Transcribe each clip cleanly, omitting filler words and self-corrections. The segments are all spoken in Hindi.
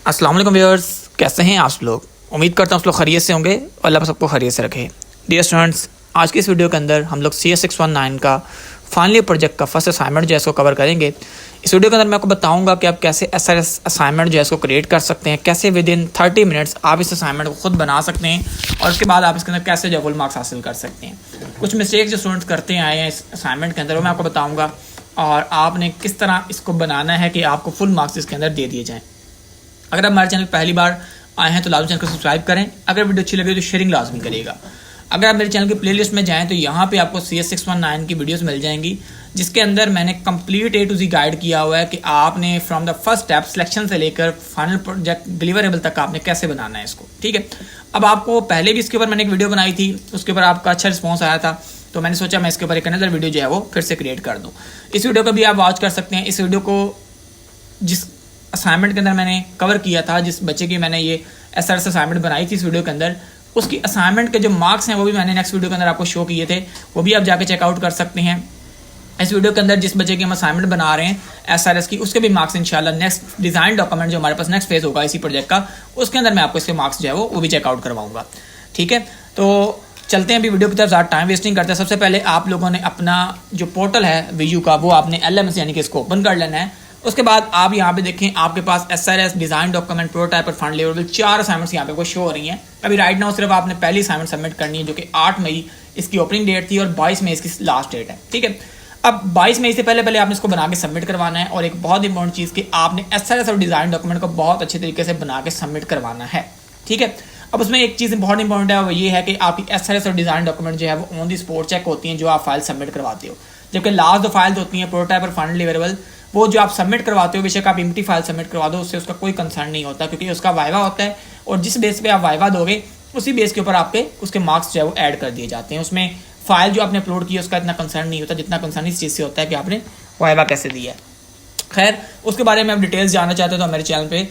अस्सलाम वालेकुम व्यूअर्स, कैसे हैं आप लोग। उम्मीद करता हूँ आप लोग खैरियत से होंगे और अल्लाह सबको खैरियत से रखे। डियर स्टूडेंट्स, आज की इस वीडियो के अंदर हम लोग CS619 का फाइनल प्रोजेक्ट का फर्स्ट असाइनमेंट जो है इसको कवर करेंगे। इस वीडियो के अंदर मैं आपको बताऊंगा कि आप कैसे SRS असाइनमेंट जो है इसको क्रिएट कर सकते हैं, कैसे विद इन 30 मिनट्स आप इस असाइनमेंट को खुद बना सकते हैं और उसके बाद आप इसके अंदर कैसे जो फुल मार्क्स हासिल कर सकते हैं। कुछ मिस्टेक्स जो स्टूडेंट्स करते आए हैं इस असाइनमेंट के अंदर वो मैं आपको बताऊँगा और आपने किस तरह इसको बनाना है कि आपको फुल मार्क्स इसके अंदर दे दिए जाएँ। अगर आप हमारे चैनल पहली बार आए हैं तो लाजमी चैनल को सब्सक्राइब करें। अगर वीडियो अच्छी लगे तो शेयरिंग लाजमी करिएगा। अगर आप मेरे चैनल की प्लेलिस्ट में जाएं तो यहाँ पे आपको CS619 की वीडियोस मिल जाएंगी, जिसके अंदर मैंने complete A to Z guide किया हुआ है कि आपने from the first step selection से लेकर फाइनल प्रोजेक्ट डिलीवरेबल तक आपने कैसे बनाना है इसको। ठीक है, अब आपको पहले भी इसके ऊपर मैंने एक वीडियो बनाई थी, उसके ऊपर आपका अच्छा रिस्पॉन्स आया था, तो मैंने सोचा मैं इसके ऊपर एक अनदर वीडियो जो है वो फिर से क्रिएट कर दूँ। इस वीडियो को भी आप वॉच कर सकते हैं। इस वीडियो को जिस असाइनमेंट के अंदर मैंने कवर किया था, जिस बच्चे की मैंने ये SRS असाइनमेंट बनाई थी इस वीडियो के अंदर, उसकी असाइनमेंट के जो मार्क्स हैं वो भी मैंने नेक्स्ट वीडियो के अंदर आपको शो किए थे, वो भी आप जाके चेकआउट कर सकते हैं। इस वीडियो के अंदर जिस बच्चे की हम असाइनमेंट बना रहे हैं SRS की, उसके भी मार्क्स इंशाल्लाह नेक्स्ट डिज़ाइन डॉक्यूमेंट जो हमारे पास नेक्स्ट फेज होगा इसी प्रोजेक्ट का, उसके अंदर मैं आपको इसके मार्क्स जो है वो भी चेकआउट करवाऊंगा। ठीक है, तो चलते हैं अभी वीडियो की तरफ, ज़्यादा टाइम वेस्टिंग करते हैं। सबसे पहले आप लोगों ने अपना जो पोर्टल है VU का वो आपने LMS यानी कि इसको ओपन कर लेना है। उसके बाद आप यहाँ पे देखें आपके पास SRS डिज़ाइन डॉक्यूमेंट प्रोटोटाइप और फंड लेवल 4 असाइनमेंट्स यहाँ पे को शो हो रही हैं। अभी राइट नाउ सिर्फ आपने पहली असाइनमेंट सबमिट करनी है जो कि 8 मई इसकी ओपनिंग डेट थी और 22 मई इसकी लास्ट डेट है। ठीक है, अब 22 मई से पहले आपने इसको बना के सबमिट करवाना है और एक बहुत इंपॉर्टेंट चीज़ कि आपने SRS और डिज़ाइन डॉक्यूमेंट को बहुत अच्छे तरीके से बना के सबमिट करवाना है। ठीक है, अब उसमें एक चीज़ बहुत इंपॉर्टेंट है वो ये है कि आपकी SRS और डिज़ाइन डॉक्यूमेंट जो है वो ऑन दी स्पॉट चेक होती हैं जो आप फाइल सबमिट करवाते हो, जबकि लास्ट दो फाइल्स होती हैं प्रोटोटाइप और फंड डिलीवरेबल, वो जो आप सबमिट करवाते हो बेशक आप एम्प्टी फाइल सबमिट करवा दो, उससे उसका कोई कंसर्न नहीं होता क्योंकि उसका वाइवा होता है और जिस बेस पे आप वाइवा दोगे उसी बेस के ऊपर आपके उसके मार्क्स जो है वो ऐड कर दिए जाते हैं। उसमें फाइल जो आपने अपलोड की है उसका इतना कंसर्न नहीं होता जितना कंसर्न इस चीज़ से होता है कि आपने वाइवा कैसे दिया है। खैर, उसके बारे में आप डिटेल्स जानना चाहते हो तो मेरे चैनल पे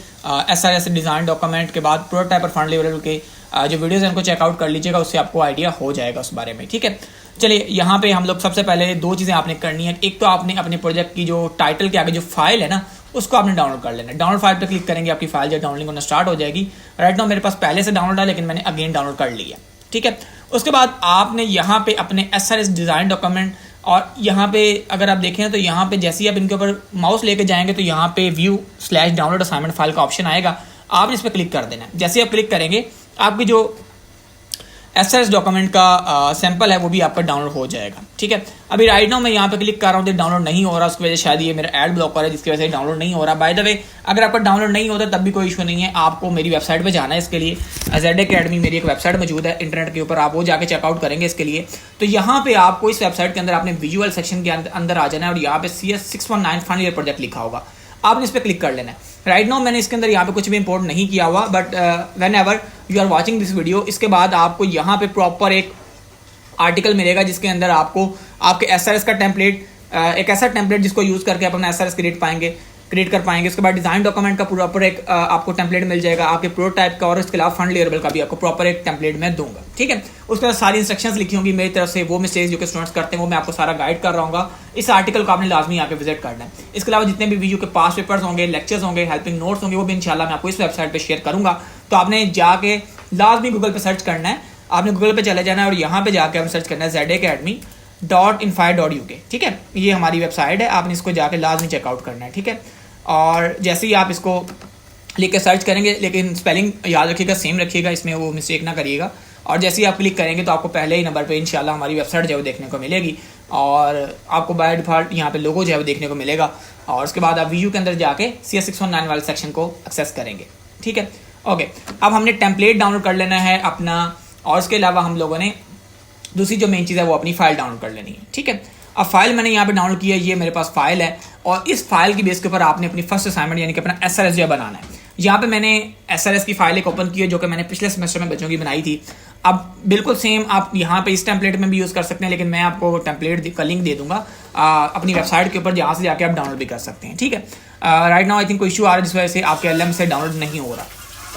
SRS डिज़ाइन डॉक्यूमेंट के बाद प्रोटोटाइप और फंड लेवल के जो वीडियोस हैं उनको चेकआउट कर लीजिएगा, उससे आपको आइडिया हो जाएगा उस बारे में। ठीक है, चलिए यहाँ पे हम लोग सबसे पहले दो चीज़ें आपने करनी है। एक तो आपने अपने प्रोजेक्ट की जो टाइटल के आगे जो फाइल है ना उसको आपने डाउनलोड कर लेना है। डाउनलोड फाइल पर क्लिक करेंगे आपकी फाइल जो डाउनलोडिंग होना स्टार्ट हो जाएगी। राइट नाउ मेरे पास पहले से डाउनलोड है लेकिन मैंने अगेन डाउनलोड कर लिया। ठीक है, उसके बाद आपने यहाँ पे अपने SRS डिज़ाइन डॉक्यूमेंट और यहाँ पे अगर आप देखें तो यहाँ पे जैसे ही आप इनके ऊपर माउस लेके जाएंगे तो यहाँ पे view/डाउनलोड असाइनमेंट फाइल का ऑप्शन आएगा, आपने इस पर क्लिक कर देना है। जैसे आप क्लिक करेंगे आपकी जो SRS डॉक्यूमेंट का सैंपल है वो भी आपका डाउनलोड हो जाएगा। ठीक है, अभी राइट नाउ मैं यहाँ पे क्लिक कर रहा हूँ तो डाउनलोड नहीं हो रहा, उसकी वजह से शायद ये मेरा ऐड ब्लॉकर है जिसकी वजह से डाउनलोड नहीं हो रहा। बाय द वे, अगर आपका डाउनलोड नहीं होता तब भी कोई इशू नहीं है, आपको मेरी वेबसाइट पे जाना है। इसके लिए ZA Academy मेरी एक वेबसाइट मौजूद है इंटरनेट के ऊपर, आप वो जाके चेकआउट करेंगे इसके लिए। तो यहाँ पे आपको इस वेबसाइट के अंदर आपने विजुअल सेक्शन के अंदर आ जाना है और यहाँ पे CS619 फाइनल ईयर प्रोजेक्ट लिखा होगा, आपने इस पर क्लिक कर लेना है। राइट नाउ मैंने इसके अंदर यहाँ पे कुछ भी इंपोर्ट नहीं किया हुआ, but whenever you are watching this video, इसके बाद आपको यहाँ पे प्रॉपर एक आर्टिकल मिलेगा जिसके अंदर आपको आपके SRS का टेम्पलेट, एक ऐसा टेम्पलेट जिसको यूज़ करके आप अपना SRS क्रिएट कर पाएंगे। उसके बाद डिज़ाइन डॉक्यूमेंट का प्रॉपर एक आपको टेम्पलेट मिल जाएगा, आपके प्रोटोटाइप का और उसके अलावा फंड लेवल का भी आपको प्रॉपर एक टेम्पलेट मैं दूंगा। ठीक है, उसके बाद सारी इंस्ट्रक्शंस लिखी होंगी मेरी तरफ से, वो मिस्टेक्स जो कि स्टूडेंट्स करते हैं वो मैं आपको सारा गाइड कर रहा हूँ। इस आर्टिकल को आपने लाजमी यहाँ पे विजिट करना है। इसके अलावा जितने भी VU के पास पेपर्स होंगे, लेक्चर्स होंगे, हेल्पिंग नोट्स होंगे, वो भी इंशाल्लाह मैं आपको इस वेबसाइट पर शेयर करूँगा। तो आपने जाके लाजमी गूगल पर सर्च करना है, आपने गूगल पे चले जाना है और यहाँ पे जाके आपने सर्च करना है ZAcademy.infy.uk। ठीक है, ये हमारी वेबसाइट है, आपने इसको जाके लाजमी चेकआउट करना है। ठीक है, और जैसे ही आप इसको लिख के सर्च करेंगे, लेकिन स्पेलिंग याद रखिएगा, सेम रखिएगा, इसमें वो मिस्टेक ना करिएगा। और जैसे ही आप क्लिक करेंगे तो आपको पहले ही नंबर पे इंशाल्लाह हमारी वेबसाइट जो है वो देखने को मिलेगी और आपको बाय डिफॉल्ट यहाँ पे लोगो जो है वो देखने को मिलेगा। और उसके बाद आप VU के अंदर जाके CS619 वाले सेक्शन को एक्सेस करेंगे। ठीक है, ओके, अब हमने टेम्पलेट डाउनलोड कर लेना है अपना, और उसके अलावा हम लोगों ने दूसरी जो मेन चीज़ है वो अपनी फाइल डाउनलोड कर लेनी है। ठीक है, अब फाइल मैंने यहाँ पे डाउनलोड की है, ये मेरे पास फाइल है और इस फाइल की बेस के ऊपर आपने अपनी फर्स्ट असाइनमेंट यानी कि अपना SRS जो है बनाना है। यहाँ पे मैंने SRS की फाइल एक ओपन की है जो कि मैंने पिछले सेमेस्टर में बच्चों की बनाई थी। अब बिल्कुल सेम आप यहाँ पे इस टेम्पलेट में भी यूज़ कर सकते हैं, लेकिन मैं आपको टेम्पलेट का लिंक दे दूंगा अपनी वेबसाइट के ऊपर, जहाँ से जाके आप डाउनलोड भी कर सकते हैं। ठीक है, राइट नाउ आई थिंक कोई इशू आ रहा है जिस वजह से आपके LM से डाउनलोड नहीं हो रहा।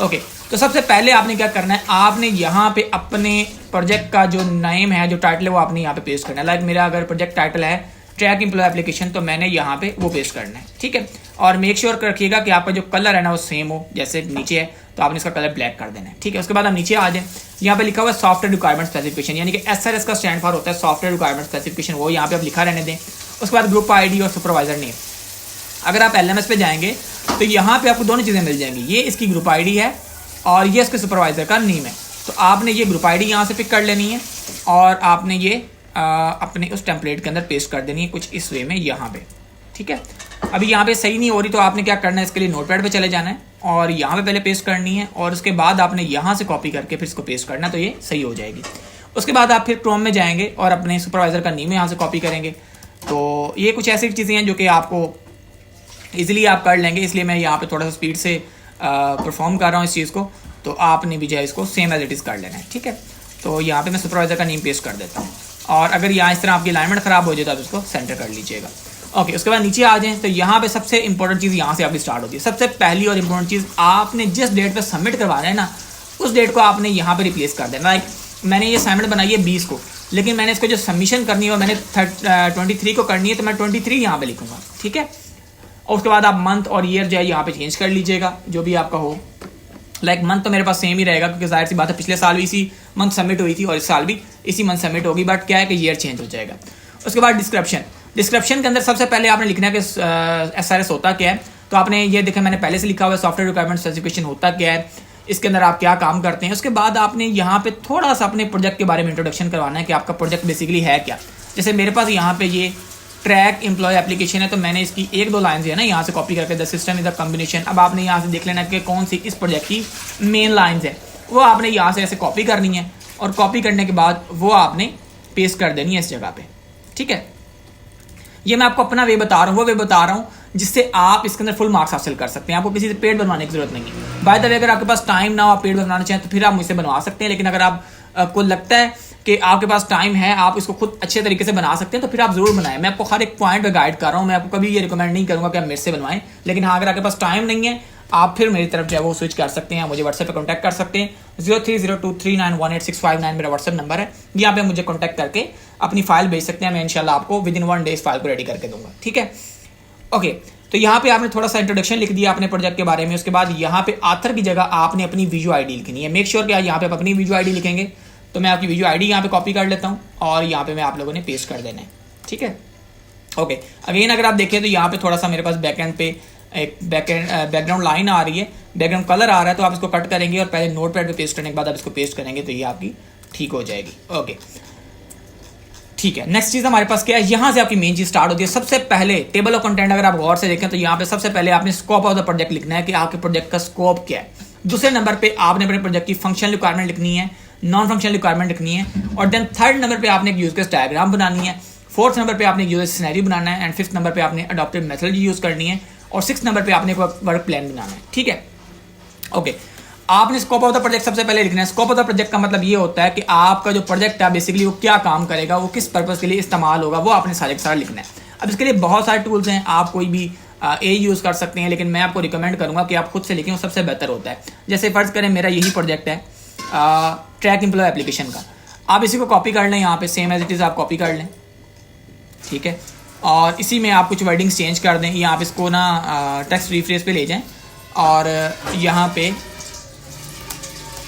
ओके, तो सबसे पहले आपने क्या करना है, आपने यहाँ पे अपने प्रोजेक्ट का जो नेम है, जो टाइटल है वो आपने यहाँ पे पेस्ट करना है। लाइक मेरा अगर प्रोजेक्ट टाइटल है ट्रैक एम्प्लॉय एप्लीकेशन, तो मैंने यहाँ पे वो पेस्ट करना है, ठीक है। और मेक श्योर रखिएगा कि आपका जो कलर है ना वो सेम हो, जैसे नीचे है तो आपने इसका कलर ब्लैक कर देना है, ठीक है। उसके बाद हम नीचे आ जाए, यहाँ पे लिखा हुआ है सॉफ्टवेयर रिक्वायरमेंट स्पेसिफिकेशन, यानी कि SRS का स्टैंड फॉर होता है सॉफ्टवेयर रिक्वायरमेंट स्पेसिफिकेशन, वो यहाँ पे आप लिखा रहने दें। उसके बाद ग्रुप ID और सुपरवाइजर नेम। अगर आप LMS पे जाएंगे तो यहाँ पे आपको दोनों चीज़ें मिल जाएंगी, ये इसकी ग्रुप ID है और ये इसके सुपरवाइजर का नेम है। तो आपने ये ग्रुप ID यहाँ से पिक कर लेनी है और आपने ये अपने उस टेम्पलेट के अंदर पेस्ट कर देनी है कुछ इस वे में यहाँ पे, ठीक है। अभी यहाँ पे सही नहीं हो रही तो आपने क्या करना है, इसके लिए नोटपैड पे चले जाना है और यहाँ पे पहले पेस्ट करनी है और उसके बाद आपने यहाँ से कॉपी करके फिर इसको पेस्ट करना है, तो ये सही हो जाएगी। उसके बाद आप फिर क्रोम में जाएंगे और अपने सुपरवाइजर का नेम यहाँ से कॉपी करेंगे। तो ये कुछ ऐसी चीज़ें हैं जो कि आपको ईजिली आप कर लेंगे, इसलिए मैं यहाँ पे थोड़ा सा स्पीड से परफॉर्म कर रहा हूँ इस चीज़ को। तो आपने भी जो है इसको सेम एज इट इज़ कर लेना है, ठीक है। तो यहाँ पे मैं सुपरवाइजर का नेम पेस्ट कर देता हूँ और अगर यहाँ इस तरह आपकी अलाइनमेंट ख़राब हो जाए तो आप इसको सेंटर कर लीजिएगा। ओके, उसके बाद नीचे आ जाएं तो यहाँ पे सबसे इंपॉर्टेंट चीज़ यहाँ से आपकी स्टार्ट होती है। सबसे पहली और इंपॉर्टेंट चीज़, आपने जिस डेट पे सबमिट करवाना है ना उस डेट को आपने यहाँ पे रिप्लेस कर देना। लाइक मैंने ये असाइनमेंट बनाई है 20 को, लेकिन मैंने इसको जो सबमिशन करनी है वो मैंने 23 को करनी है, तो मैं 23 यहाँ पे लिखूँगा, ठीक है। और उसके बाद आप मंथ और ईयर जो है यहाँ पे चेंज कर लीजिएगा, जो भी आपका हो। लाइक मंथ तो मेरे पास सेम ही रहेगा क्योंकि जाहिर सी बात है पिछले साल भी इसी मंथ सबमिट हुई थी और इस साल भी इसी मंथ सबमिट होगी, बट क्या है कि ईयर चेंज हो जाएगा। उसके बाद डिस्क्रिप्शन के अंदर सबसे पहले आपने लिखना है कि SRS होता क्या है। तो आपने ये देखा मैंने पहले से लिखा हुआ है सॉफ्टवेयर रिक्वायरमेंट स्पेसिफिकेशन होता क्या है, इसके अंदर आप क्या काम करते हैं। उसके बाद आपने यहाँ पे थोड़ा सा अपने प्रोजेक्ट के बारे में इंट्रोडक्शन करवाना है कि आपका प्रोजेक्ट बेसिकली है क्या। जैसे मेरे पास यहाँ पे ये ट्रैक एम्प्लॉय एप्लीकेशन है, तो मैंने इसकी 1-2 लाइन है ना यहाँ से कॉपी करके the system is the combination. अब आपने यहाँ से देख लेना कि कौन सी इस प्रोजेक्ट की मेन लाइन्स है, वो आपने यहाँ से ऐसे कॉपी करनी है और कॉपी करने के बाद वो आपने पेस्ट कर देनी है इस जगह पे, ठीक है। ये मैं आपको अपना वे बता रहा हूँ, वो वे बता रहा हूँ जिससे आप इसके अंदर फुल मार्क्स हासिल कर सकते हैं। आपको किसी से पेड बनवाने की जरूरत नहीं है। बाय द वे, अगर आपके पास टाइम ना हो आप पेड बनवाना चाहें तो फिर आप मुझसे बनवा सकते हैं, लेकिन अगर आप को लगता है कि आपके पास टाइम है, आप इसको खुद अच्छे तरीके से बना सकते हैं, तो फिर आप जरूर बनाएं। मैं आपको हर एक पॉइंट पे गाइड कर रहा हूँ, मैं आपको कभी ये रिकमेंड नहीं करूँगा कि आप मेरे से बनवाएं। लेकिन हाँ, अगर आपके पास टाइम नहीं है आप फिर मेरी तरफ जो है वो स्विच कर सकते हैं, मुझे व्हाट्सएप पे कांटेक्ट कर सकते हैं। 0302391865 मेरा व्हाट्सएप नंबर है, यहाँ पे मुझे कांटेक्ट करके अपनी फाइल भेज सकते हैं। मैं इंशाल्लाह आपको विद इन 1 डे इस फाइल को रेडी करके दूंगा, ठीक है। ओके, तो यहाँ पे आपने थोड़ा सा इंट्रोडक्शन लिख दिया अपने प्रोजेक्ट के बारे में। उसके बाद यहाँ पे ऑथर की जगह आपने अपनी वीडियो ID लिखनी है। मेक श्योर कि यहाँ पे आप अपनी वीडियो ID लिखेंगे। तो मैं आपकी वीडियो ID यहाँ पे कॉपी कर लेता हूँ और यहाँ पे मैं आप लोगों ने पेस्ट कर देना है, ठीक है। ओके, अगेन अगर आप देखें तो यहाँ पे थोड़ा सा मेरे पास बैकएंड पे एक बैकग्राउंड लाइन आ रही है, बैकग्राउंड कलर आ रहा है, तो आप इसको कट करेंगे और पहले नोटपैड पे पेस्ट करने के बाद आप इसको पेस्ट करेंगे तो ये आपकी ठीक हो जाएगी। ओके, ठीक है। नेक्स्ट चीज हमारे पास क्या है, यहाँ से आपकी मेन चीज स्टार्ट होती है। सबसे पहले टेबल ऑफ कंटेंट अगर आप गौर से देखें तो यहाँ पे सबसे पहले आपने स्कोप ऑफ द प्रोजेक्ट लिखना है कि आपके प्रोजेक्ट का स्कोप क्या है। दूसरे नंबर पे आपने अपने प्रोजेक्ट की फंक्शनल रिक्वायरमेंट लिखनी है, नॉन फंक्शनल रिक्वायरमेंट लिखनी है, और देन थर्ड नंबर पे आपने एक यूज केस डायग्राम बनानी है, फोर्थ नंबर पे आपने यूजर सिनेरियो बनाना है, एंड फिफ्थ नंबर पे आपने अडॉप्टेड मेथोडोलॉजी यूज करनी है, और सिक्स नंबर पे आपने वर्क प्लान बनाना है, ठीक है। ओके, आपने स्कोप ऑफ द प्रोजेक्ट सबसे पहले लिखना है। स्कोप ऑफ द प्रोजेक्ट का मतलब ये होता है कि आपका जो प्रोजेक्ट है बेसिकली वो क्या काम करेगा, वो किस पर्पस के लिए इस्तेमाल होगा, वो आपने सारे के सारे लिखना है। अब इसके लिए बहुत सारे टूल्स हैं, आप कोई भी यूज़ कर सकते हैं, लेकिन मैं आपको रिकमेंड करूंगा कि आप खुद से लिखें, वो सबसे बेहतर होता है। जैसे फर्ज करें मेरा यही प्रोजेक्ट है ट्रैक एम्प्लॉय एप्लीकेशन का, आप इसी को कॉपी कर लें, यहाँ पे सेम एज इट इज़ आप कॉपी कर लें, ठीक है, और इसी में आप कुछ वर्डिंग्स चेंज कर दें, या आप इसको ना टेक्स्ट रिफ्रेश पे ले जाएं और यहाँ पे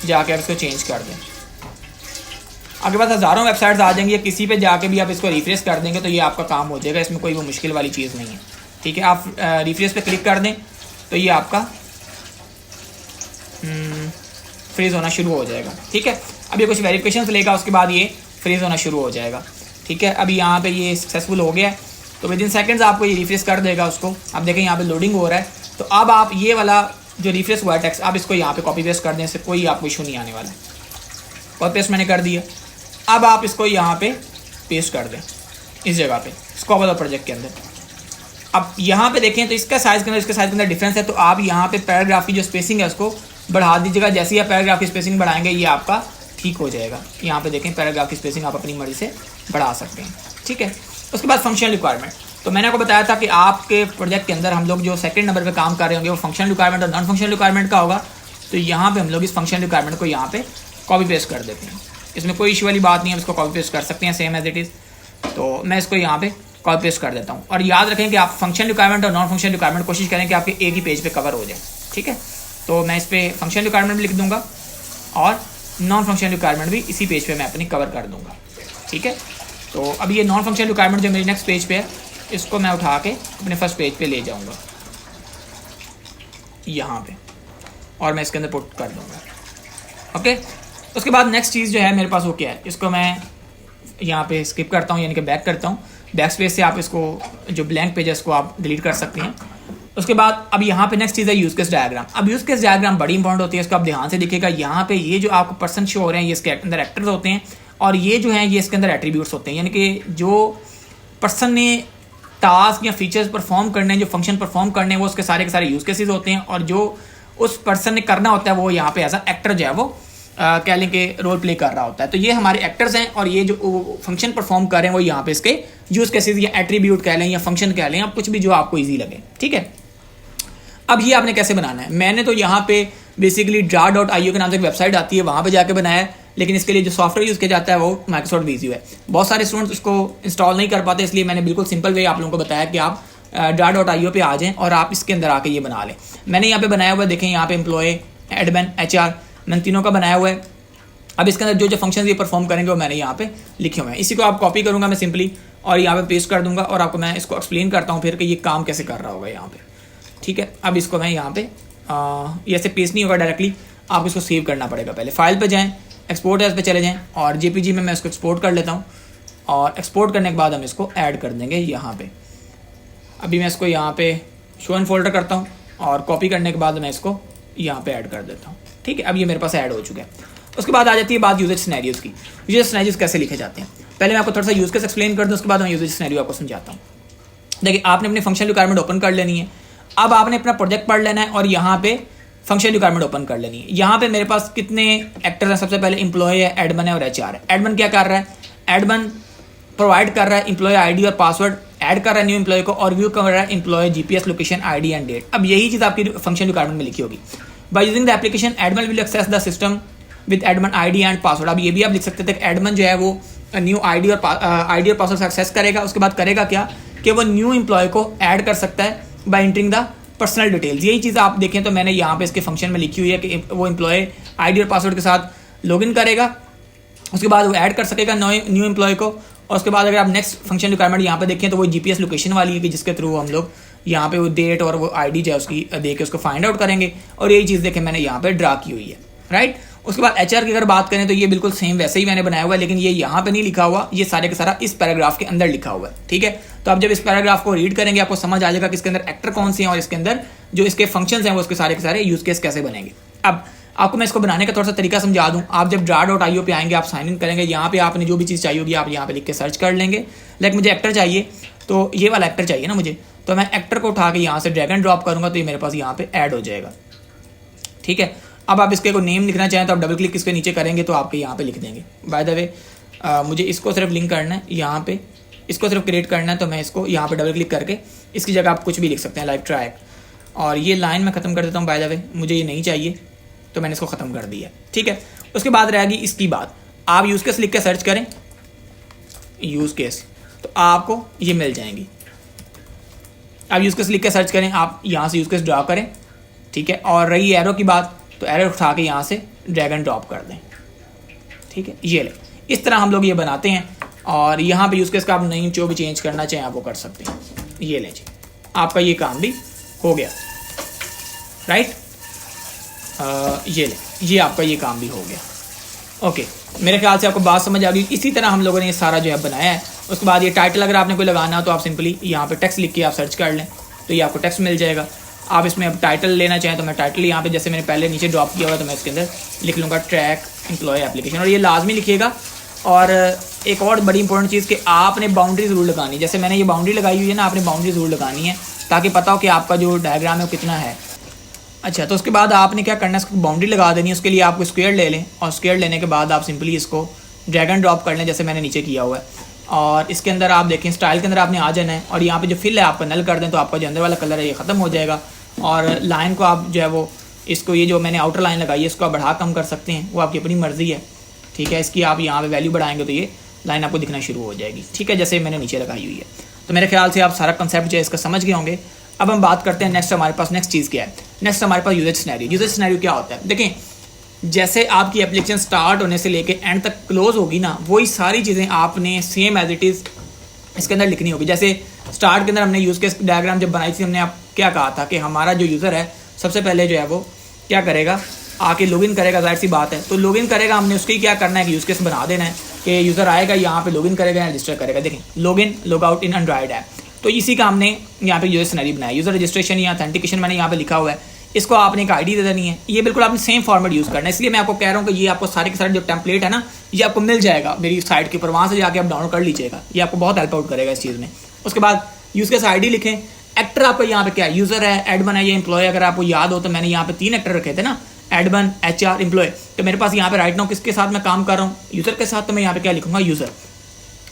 जाके आप इसको चेंज कर दें। आपके पास हज़ारों वेबसाइट्स आ जाएंगी, किसी पे जाके भी आप इसको रिफ्रेश कर देंगे तो ये आपका काम हो जाएगा, इसमें कोई वो मुश्किल वाली चीज़ नहीं है, ठीक है। आप रिफ्रेश पे क्लिक कर दें तो ये आपका फ्रीज होना शुरू हो जाएगा, ठीक है। अब ये कुछ वेरिफिकेशन लेगा, उसके बाद ये फ्रीज होना शुरू हो जाएगा, ठीक है। अभी यहाँ पे ये सक्सेसफुल हो गया है, तो विद इन सेकेंड्स आपको ये रिफ्रेश कर देगा उसको। आप देखें यहाँ पे लोडिंग हो रहा है, तो अब आप ये वाला जो रिफ्रेश हुआ है टेक्स्ट, आप इसको यहाँ पे कॉपी पेस्ट कर दें, इससे कोई आपको इशू नहीं आने वाला है। कॉपी पेस्ट मैंने कर दिया, अब आप इसको यहाँ पे पेस्ट कर दें इस जगह पे स्कोप ऑफ द प्रोजेक्ट के अंदर। अब यहाँ पे देखें तो इसका साइज़ के अंदर इसके साइज़ के अंदर डिफरेंस है, तो आप यहाँ पे पैराग्राफ की जो स्पेसिंग है उसको बढ़ा दीजिएगा। जैसे ही आप पैराग्राफ की स्पेसिंग बढ़ाएंगे ये आपका ठीक हो जाएगा। यहाँ पे देखें पैराग्राफ की स्पेसिंग आप अपनी मर्जी से बढ़ा सकते हैं, ठीक है। उसके बाद फंक्शनल रिक्वायरमेंट, तो मैंने आपको बताया था कि आपके प्रोजेक्ट के अंदर हम लोग जो सेकंड नंबर पे काम कर रहे होंगे वो फंक्शनल रिक्वायरमेंट और नॉन फंक्शनल रिक्वायरमेंट का होगा। तो यहाँ पे हम लोग इस फंक्शनल रिक्वायरमेंट को यहाँ पे कॉपी पेस्ट कर देते हैं, इसमें कोई इशू वाली बात नहीं है, इसको कॉपी पेस्ट कर सकते हैं सेम एज इट इज़। तो मैं इसको यहाँ पे कॉपी पेस्ट कर देता हूँ। और याद रखें कि आप फंक्शन रिक्वायरमेंट और नॉन फंक्शन रिक्वायरमेंट कोशिश करें कि आपके एक ही पेज पे कवर हो जाए, ठीक है। तो मैं इस पर फंक्शन रिक्वायरमेंट भी लिख दूंगा और नॉन फंक्शन रिक्वायरमेंट भी इसी पेज पे मैं अपनी कवर कर दूंगा, ठीक है। तो अभी ये नॉन फंक्शन रिक्वायरमेंट जो मेरी नेक्स्ट पेज पे है, इसको मैं उठा के अपने फर्स्ट पेज पे ले जाऊंगा यहाँ पे, और मैं इसके अंदर पुट कर दूंगा, ओके। उसके बाद नेक्स्ट चीज़ जो है मेरे पास वो क्या है, इसको मैं यहाँ पे स्किप करता हूँ, यानी कि बैक करता हूँ। बैक स्पेस से आप इसको जो ब्लैंक पेज है इसको आप डिलीट कर सकते हैं। उसके बाद अब यहाँ पे नेक्स्ट चीज़ है यूज केस डायग्राम। अब यूज केस डायग्राम बड़ी इंपॉर्टेंट होती है, इसको आप ध्यान से देखिएगा। यहाँ पे ये जो आपको पर्सन शो हो रहे हैं ये इसके अंदर एक्टर्स होते हैं, और ये जो हैं ये इसके अंदर एट्रीब्यूट्स होते हैं, यानी कि जो पर्सन ने टास्क या फीचर्स परफॉर्म करने हैं, जो फंक्शन परफॉर्म करने हैं, वो उसके सारे के सारे यूज केसेस होते हैं। और जो उस पर्सन ने करना होता है वो यहाँ पे एज अ एक्टर जो है वो कह लें कि रोल प्ले कर रहा होता है। तो ये हमारे एक्टर्स हैं, और ये जो फंक्शन परफॉर्म कर रहे हैं वो यहाँ पे इसके यूज केसेस या एट्रीब्यूट कह लें या फंक्शन कह लें, आप कुछ भी जो आपको ईजी लगे, ठीक है। अब ये आपने कैसे बनाना है, मैंने तो यहाँ पे बेसिकली jar.io के नाम से एक वेबसाइट आती है, वहाँ पे जाके बनाया है। लेकिन इसके लिए जो सॉफ्टवेयर यूज़ किया जाता है वो माइक्रोसॉफ्ट विजुअल है। बहुत सारे स्टूडेंट्स उसको इंस्टॉल नहीं कर पाते, इसलिए मैंने बिल्कुल सिंपल वे आप लोगों को बताया कि आप jar.io पे आ जाएं और आप इसके अंदर आके ये बना लें। मैंने यहाँ पे बनाया हुआ है, देखें यहाँ पे एम्प्लॉय, एडमिन, HR, मैंने तीनों का बनाया हुआ है। अब इसके अंदर जो जो फंक्शन ये परफॉर्म करेंगे वो मैंने यहाँ पे लिखे हुए हैं। इसी को आप कॉपी करूँगा मैं सिंपली और यहाँ पे पेस्ट कर दूंगा, और आपको मैं इसको एक्सप्लेन करता हूँ फिर कि ये काम कैसे कर रहा होगा यहाँ पे, ठीक है। अब इसको मैं यहाँ पे ये ऐसे पेस्ट नहीं होगा डायरेक्टली, आपको इसको सेव करना पड़ेगा। पहले फाइल पे जाएं, एक्सपोर्ट एज पे चले जाएं, और JPG में मैं इसको एक्सपोर्ट कर लेता हूँ। और एक्सपोर्ट करने के बाद हम इसको ऐड कर देंगे यहाँ पे। अभी मैं इसको यहाँ पे शो एंड फोल्डर करता हूँ, और कॉपी करने के बाद मैं इसको यहाँ पे ऐड कर देता हूँ, ठीक है। अब ये मेरे पास ऐड हो चुका है। उसके बाद आ जाती है बात यूजेज सिनेरियोज की। यूजेज सिनेरियोज कैसे लिखे जाते हैं, पहले मैं आपको थोड़ा सा यूज केस एक्सप्लेन कर दूँ, उसके बाद मैं यूजेज सिनेरियो आपको समझाता हूँ। देखिए, आपने अपनी फंक्शन रिक्वायरमेंट ओपन कर लेनी है। अब आपने अपना प्रोजेक्ट पढ़ लेना है और यहाँ पे फंक्शन रिक्वायरमेंट ओपन कर लेनी है। यहाँ पे मेरे पास कितने एक्टर्स हैं, सबसे पहले एम्प्लॉय है, एडमिन है और HR है। एडमिन क्या कर रहा है, एडमिन प्रोवाइड कर रहा है एम्प्लॉय ID और पासवर्ड, ऐड कर रहा है न्यू एम्प्लॉय को, और व्यू कर रहा है employ GPS location ID and date. अब यही चीज़ आपकी फंक्शन रिक्वायरमेंट में लिखी होगी। By using the application admin will access the system with admin ID and password. अब ये भी आप लिख सकते थे, एडमिन जो है वो न्यू ID और पासवर्ड से एक्सेस करेगा। उसके बाद करेगा क्या कि वो न्यू एम्प्लॉय को ऐड कर सकता है bye entering the personal details. यही चीज़ आप देखें तो मैंने यहाँ पे इसके फंक्शन में लिखी हुई है कि वो एम्प्लॉय ID और पासवर्ड के साथ लॉगिन करेगा, उसके बाद वो ऐड कर सकेगा न्यू एम्प्लॉय को। और उसके बाद अगर आप नेक्स्ट फंक्शन रिक्वायरमेंट यहाँ पे देखें तो वो GPS लोकेशन वाली है कि जिसके थ्रू हम लोग यहाँ पे वो डेट और वो ID जो है उसकी दे के उसको फाइंड आउट करेंगे। और यही चीज़ देखें मैंने यहाँ पे ड्रा की हुई है, राइट। उसके बाद HR की अगर बात करें तो ये बिल्कुल सेम वैसे ही मैंने बनाया हुआ है, लेकिन ये यहाँ पे नहीं लिखा हुआ, ये सारे का सारा इस पैराग्राफ के अंदर लिखा हुआ है, ठीक है। तो आप जब इस पैराग्राफ को रीड करेंगे आपको समझ आ जाएगा कि इसके अंदर एक्टर कौन से हैं और इसके अंदर जो इसके फंक्शंस हैं वो उसके सारे के सारे यूज केस कैसे बनेंगे। अब आपको मैं इसको बनाने का थोड़ा सा तरीका समझा दूं। आप जब jar.io पे आएंगे, आप साइन इन करेंगे, यहाँ पे आपने जो भी चीज़ चाहिए होगी आप यहाँ पे लिख के सर्च कर लेंगे। लाइक मुझे एक्टर चाहिए, तो ये वाला एक्टर चाहिए ना मुझे, तो मैं एक्टर को उठा के यहाँ से ड्रैग एंड ड्रॉप करूँगा तो ये मेरे पास यहाँ पे ऐड हो जाएगा, ठीक है। अब आप इसके को नेम लिखना चाहें तो आप डबल क्लिक इसके नीचे करेंगे तो आपके यहाँ पे लिख देंगे। बाय द वे मुझे इसको सिर्फ लिंक करना है, यहाँ पे इसको सिर्फ क्रिएट करना है, तो मैं इसको यहाँ पे डबल क्लिक करके इसकी जगह आप कुछ भी लिख सकते हैं, लाइक ट्रैक। और ये लाइन मैं ख़त्म कर देता हूँ, बाय द वे मुझे ये नहीं चाहिए तो मैंने इसको ख़त्म कर दिया, ठीक है। उसके बाद रहेगी इसकी बात, आप यूज़ केस लिख के सर्च करें यूज़ केस तो आपको ये मिल जाएंगी। आप यूज़ केस लिख के सर्च करें, आप यहाँ से यूज़ केस ड्रॉ करें, ठीक है। और रही एरो की बात, तो एरो उठा के यहाँ से ड्रैग एंड ड्रॉप कर दें, ठीक है। ये ले, इस तरह हम लोग ये बनाते हैं। और यहाँ पे यूज़ केस का आप नेम जो भी चेंज करना चाहें आप वो कर सकते हैं। ये लें जी, आपका ये काम भी हो गया, राइट। ये ले, ये आपका ये काम भी हो गया। ओके, मेरे ख्याल से आपको बात समझ आ गई। इसी तरह हम लोगों ने ये सारा जो है बनाया है। उसके बाद ये टाइटल अगर आपने कोई लगाना हो तो आप सिंपली यहाँ पे टेक्स्ट लिख के आप सर्च कर लें तो ये आपको टेक्स्ट मिल जाएगा। आप इसमें अब टाइटल लेना चाहें तो मैं टाइटल यहाँ पे जैसे मैंने पहले नीचे ड्रॉप किया हुआ तो मैं इसके अंदर लिख लूँगा ट्रैक एम्प्लॉय एप्लीकेशन, और ये लाजमी लिखिएगा। और एक और बड़ी इंपॉर्टेंट चीज़ कि आपने बाउंड्री ज़रूर लगानी, जैसे मैंने ये बाउंड्री लगाई हुई है ना, आपने बाउंड्री ज़रूर लगानी है ताकि पता हो कि आपका जो डायग्राम है वो कितना है। अच्छा, तो उसके बाद आपने क्या करना है, इसको बाउंड्री लगा देनी है। उसके लिए आपको स्क्वायर ले लें और स्क्वायर लेने के बाद आप सिंपली इसको ड्रैग एंड ड्रॉप कर लें जैसे मैंने नीचे किया हुआ है। और इसके अंदर आप देखें स्टाइल के अंदर आपने आ जाना है और यहाँ पे जो फिल है आपका नल कर दें तो आपका जो अंदर वाला कलर है ये ख़त्म हो जाएगा। और लाइन को आप जो है वो इसको ये जो मैंने आउटर लाइन लगाई है इसको आप बढ़ा कम कर सकते हैं, वो आपकी अपनी मर्ज़ी है, ठीक है। इसकी आप यहाँ पे वैल्यू बढ़ाएंगे तो ये लाइन आपको दिखना शुरू हो जाएगी, ठीक है, जैसे मैंने नीचे लगाई हुई है। तो मेरे ख्याल से आप सारा कंसेप्ट जो है इसका समझ गए होंगे। अब हम बात करते हैं नेक्स्ट, हमारे पास नेक्स्ट चीज़ क्या है। नेक्स्ट हमारे पास यूजर सिनेरियो। यूजर सिनेरियो क्या होता है, देखें जैसे आपकी एप्लीकेशन स्टार्ट होने से लेके एंड तक क्लोज होगी ना, वही सारी चीज़ें आपने सेम एज इट इज़ इसके अंदर लिखनी होगी। जैसे स्टार्ट के अंदर हमने यूज़ केस डायग्राम जब बनाई थी, हमने आप क्या कहा था कि हमारा जो यूज़र है सबसे पहले जो है वो क्या करेगा, आके लॉगिन करेगा, जाहिर सी बात है। तो लॉगिन करेगा, हमने उसके क्या करना है कि यूज़ केस बना देना है कि यूज़र आएगा यहाँ पे लॉगिन करेगा, रजिस्टर करेगा। देखें login log out in Android app, तो इसी का हमने यहाँ पे यूजर सिनेरियो बनाया। यूज़र रजिस्ट्रेशन या ऑथेंटिकेशन मैंने यहाँ पे लिखा हुआ है, इसको आपने एक आईडी दे देनी है। ये बिल्कुल आपने सेम फॉर्मेट यूज़ करना है, इसलिए मैं आपको कह रहा हूँ कि ये आपको सारे के सारे जो टेम्पलेट है ना, ये आपको मिल जाएगा मेरी साइट के ऊपर, वहाँ से जाके आप डाउनलोड कर लीजिएगा। ये आपको बहुत हेल्प आउट करेगा इस चीज़ में। उसके बाद यूज़ केस आईडी लिखें। एक्टर आपका यहाँ पे क्या है, यूज़र है, एडमिन है या एम्प्लॉय। अगर आपको याद हो तो मैंने यहाँ पे 3 एक्टर रखे थे ना, एडमिन, HR, एम्प्लॉय। तो मेरे पास यहाँ पे राइट नाउ किसके साथ मैं काम कर रहा हूँ, यूज़र के साथ। तो मैं यहाँ पे क्या लिखूंगा, यूज़र।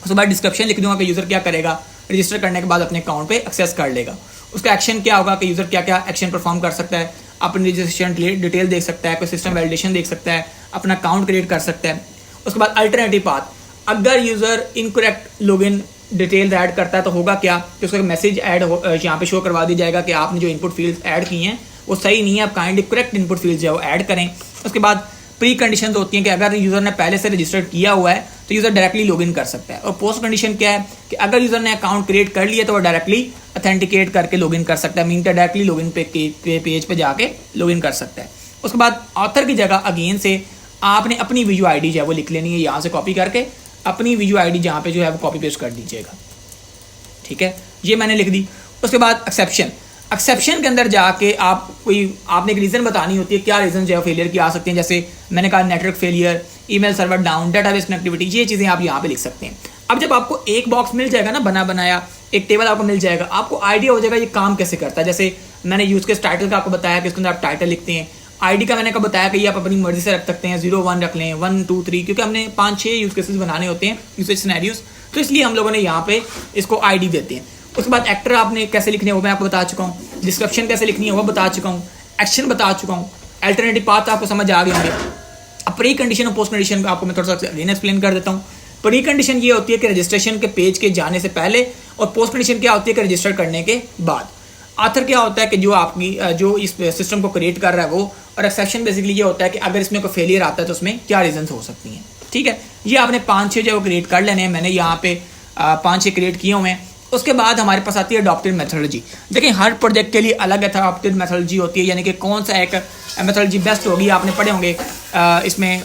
उसके बाद डिस्क्रिप्शन लिख दूंगा कि यूज़र क्या करेगा, रजिस्टर करने के बाद अपने अकाउंट पे एक्सेस कर लेगा। उसका एक्शन क्या होगा कि यूज़र क्या क्या एक्शन परफॉर्म कर सकता है, अपनी रजिस्ट्रेशन डिटेल देख सकता है, कोई सिस्टम वैलिडेशन देख सकता है, अपना अकाउंट क्रिएट कर सकता है। उसके बाद अल्टरनेटिव पाथ, अगर user incorrect login detail add करता है तो होगा क्या कि उसका मैसेज ऐड यहाँ पे शो करवा दी जाएगा कि आपने जो इनपुट फील्ड्स ऐड की हैं वो सही नहीं है, आप काइंडली करेक्ट इनपुट फील्ड्स जो है वो ऐड करें। उसके बाद प्री कंडीशन होती है कि अगर यूज़र ने पहले से रजिस्टर्ड किया हुआ है तो यूज़र डायरेक्टली लॉगिन कर सकता है। और पोस्ट कंडीशन क्या है कि अगर यूज़र ने अकाउंट क्रिएट कर लिया तो वो डायरेक्टली ऑथेंटिकेट करके लॉगिन कर सकता है, मीन के डायरेक्टली लॉगिन पेज पे जाके लॉगिन कर सकता है। उसके बाद ऑथर की जगह अगेन से आपने अपनी वीडियो आईडी जो है वो लिख लेनी है, यहाँ से कॉपी करके अपनी वीडियो आईडी जहाँ पे जो है वो कॉपी पेस्ट कर दीजिएगा। ठीक है, ये मैंने लिख दी। उसके बाद एक्सेप्शन, एक्सेप्शन के अंदर जाके आपने एक रीज़न बतानी होती है, क्या रीज़न जो है फेलियर की आ सकते हैं। जैसे मैंने कहा network failure, email server down, database connectivity, ये चीज़ें आप यहाँ पे लिख सकते हैं। अब जब आपको एक बॉक्स मिल जाएगा ना बना बनाया, एक टेबल आपको मिल जाएगा, आपको आइडिया हो जाएगा ये काम कैसे करता है। जैसे मैंने यूज़ केस टाइटल का आपको बताया कि इसके अंदर आप टाइटल लिखते हैं। आईडी का मैंने कहा बताया कि ये आप अपनी मर्जी से रख सकते हैं, 0 1 रख लें, 1 2 3, क्योंकि हमने 5-6 यूज़ केसेस बनाने होते हैं, यूसेज सिनेरियोज, तो इसलिए हम लोगों ने यहाँ पे इसको आईडी देते हैं। उसके बाद एक्टर आपने कैसे लिखने हैं वो मैं आपको बता चुका हूँ, डिस्क्रिप्शन कैसे लिखनी है वो बता चुका हूँ, एक्शन बता चुका हूँ, अल्टरनेटिव पाथ आपको समझ आ गए होंगे। अब प्री कंडीशन और पोस्ट कंडीशन आपको मैं थोड़ा सा अगेन एक्सप्लेन कर देता हूँ। प्री कंडीशन ये होती है कि रजिस्ट्रेशन के पेज के जाने से पहले, और पोस्ट कंडीशन क्या होती है कि रजिस्टर करने के बाद। आथर क्या होता है कि जो आपकी जो इस सिस्टम को क्रिएट कर रहा है वो, और एक्सेप्शन बेसिकली ये होता है कि अगर इसमें कोई फेलियर आता है तो उसमें क्या रीजन हो सकती हैं। ठीक है, ये आपने 5-6 जो क्रिएट कर लेने हैं, मैंने यहाँ पे 5-6 क्रिएट किए हुए हैं। उसके बाद हमारे पास आती है अडॉप्टेड मेथोडोलॉजी। देखिए हर प्रोजेक्ट के लिए अलग अडॉप्टेड मेथोडोलॉजी होती है, यानी कि कौन सा एक मेथोडोलॉजी बेस्ट होगी, आपने पढ़े होंगे इसमें।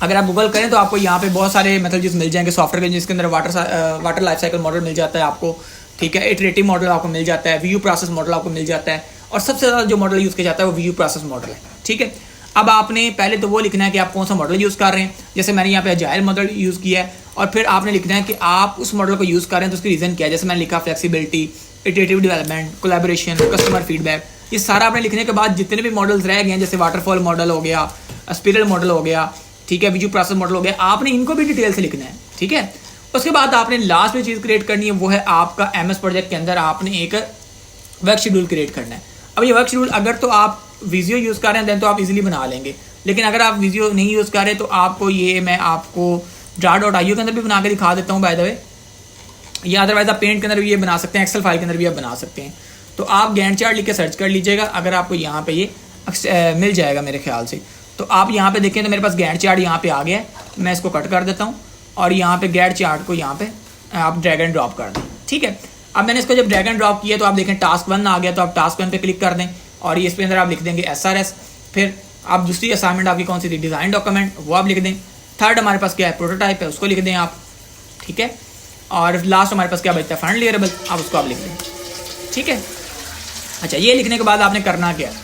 अगर आप गूगल करें तो आपको यहाँ पे बहुत सारे मेथोडोलॉजीज मिल जाएंगे सॉफ्टवेयर के, जिसके अंदर वाटर लाइफ साइकिल मॉडल मिल जाता है आपको। ठीक है, इटरेटिव मॉडल आपको मिल जाता है, व्यू प्रोसेस मॉडल आपको मिल जाता है, और सबसे ज़्यादा जो मॉडल यूज़ किया जाता है वो व्यू प्रोसेस मॉडल है। ठीक है, अब आपने पहले तो वो लिखना है कि आप कौन सा मॉडल यूज़ कर रहे हैं। जैसे मैंने यहाँ पे अजाइल मॉडल यूज़ किया है, और फिर आपने लिखना है कि आप उस मॉडल को यूज़ कर रहे हैं तो उसकी रीज़न क्या है। जैसे मैंने लिखा flexibility, iterative development, collaboration, customer feedback, ये सारा आपने लिखने के बाद जितने भी मॉडल्स रह गए हैं, जैसे वाटरफॉल मॉडल हो गया, स्पिरल मॉडल हो गया, ठीक है, व्यू प्रोसेस मॉडल हो गया, आपने इनको भी डिटेल से लिखना है। ठीक है, उसके बाद आपने लास्ट में चीज़ क्रिएट करनी है, वो है आपका MS प्रोजेक्ट के अंदर आपने एक वर्क शेड्यूल क्रिएट करना है। अब ये वर्क शेड्यूल अगर तो आप विजियो यूज़ कर रहे हैं देन तो आप इजीली बना लेंगे, लेकिन अगर आप विजियो नहीं यूज़ कर रहे तो आपको ये मैं आपको jar.io के अंदर भी बना के दिखा देता हूँ बाय द वे, या अदरवाइज आप पेंट के अंदर भी ये बना सकते हैं, एक्सेल फाइल के अंदर भी आप बना सकते हैं। तो आप गैंट चार्ट लिख के सर्च कर लीजिएगा, अगर आपको यहाँ पे ये मिल जाएगा मेरे ख्याल से। तो आप यहाँ पे देखें तो मेरे पास गैंट चार्ट यहाँ पे आ गया है, मैं इसको कट कर देता हूँ और यहाँ पे गैंट चार्ट को यहाँ पे आप ड्रैग एंड ड्रॉप कर दें। ठीक है, अब मैंने इसको जब ड्रैग एंड ड्रॉप किया तो आप देखें टास्क 1 आ गया, तो आप टास्क 1 पे क्लिक कर दें और इसके अंदर आप लिख देंगे SRS। फिर आप दूसरी असाइनमेंट आपकी कौन सी थी, डिज़ाइन डॉक्यूमेंट, वो आप लिख दें। थर्ड हमारे पास क्या है, प्रोटोटाइप है, उसको लिख दें आप। ठीक है, और लास्ट हमारे पास क्या बचता है, फंड लियरेबल, आप उसको आप लिख दें। ठीक है, अच्छा ये लिखने के बाद आपने करना क्या है,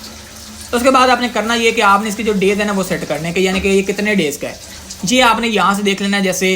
तो उसके बाद आपने करना ये कि आपने इसके जो डेज है ना वो सेट करने के, यानी कि ये कितने डेज़ का है जी, आपने यहाँ से देख लेना है। जैसे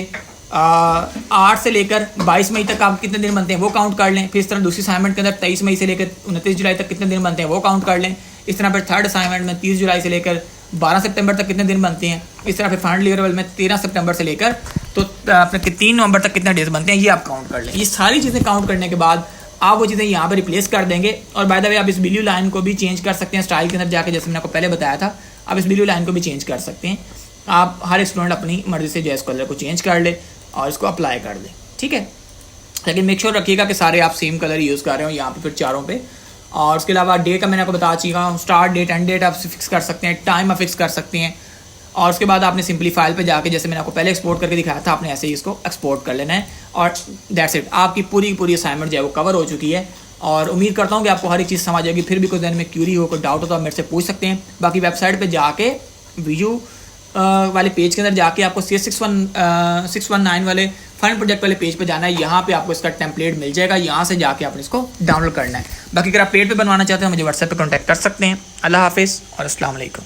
8 से लेकर 22 मई तक आप कितने दिन बनते हैं वो काउंट कर लें। फिर इस तरह दूसरी असाइनमेंट के अंदर 23 मई से लेकर 29 जुलाई तक कितने दिन बनते हैं वो काउंट कर लें। इस तरह फिर थर्ड असाइनमेंट में 30 जुलाई से लेकर 12 सितंबर तक कितने दिन बनते हैं। इस तरह फिर फाइनल लेवल में 13 सितंबर से लेकर तो अपने 3 नवंबर तक कितने डेज बनते हैं, ये आप काउंट कर लें। ये सारी चीज़ें काउंट करने के बाद आप वो चीज़ें यहाँ पर रिप्लेस कर देंगे। और बाय द वे आप इस ब्लू लाइन को भी चेंज कर सकते हैं स्टाइल के अंदर जाकर, जैसे मैंने आपको पहले बताया था। आप इस ब्लू लाइन को भी चेंज कर सकते हैं, आप हर स्टूडेंट अपनी मर्जी से जो है इस कलर को चेंज कर ले और इसको अप्लाई कर दे। ठीक है, लेकिन मेक श्योर रखिएगा कि सारे आप सेम कलर यूज़ कर रहे हो यहाँ पे फिर चारों पे। और उसके अलावा डे का मैंने आपको बता चुका हूँ, स्टार्ट डेट एंड डेट आप फिक्स कर सकते हैं, टाइम आप फिक्स कर सकते हैं। और उसके बाद आपने सिंपली फाइल पे जाके, जैसे मैंने आपको पहले एक्सपोर्ट करके दिखाया था, आपने ऐसे ही इसको एक्सपोर्ट कर लेना है और दैट्स इट। आपकी पूरी असाइनमेंट जो है वो कवर हो चुकी है। और उम्मीद करता हूँ कि आपको हर एक चीज़ समझ आएगी। फिर भी कोई दिन में क्यूरी हो, कोई डाउट हो तो आप मेरे से पूछ सकते हैं। बाकी वेबसाइट पर जाके व्यू वाले पेज के अंदर जाके आपको CS619 वाले फाइनल प्रोजेक्ट वाले पेज पे जाना है। यहाँ पे आपको इसका टेम्पलेट मिल जाएगा, यहाँ से जाके आपने इसको डाउनलोड करना है। बाकी अगर आप पेड पे बनवाना चाहते हैं मुझे व्हाट्सएप पे कांटेक्ट कर सकते हैं। अल्लाह हाफिज़ और अस्सलाम वालेकुम।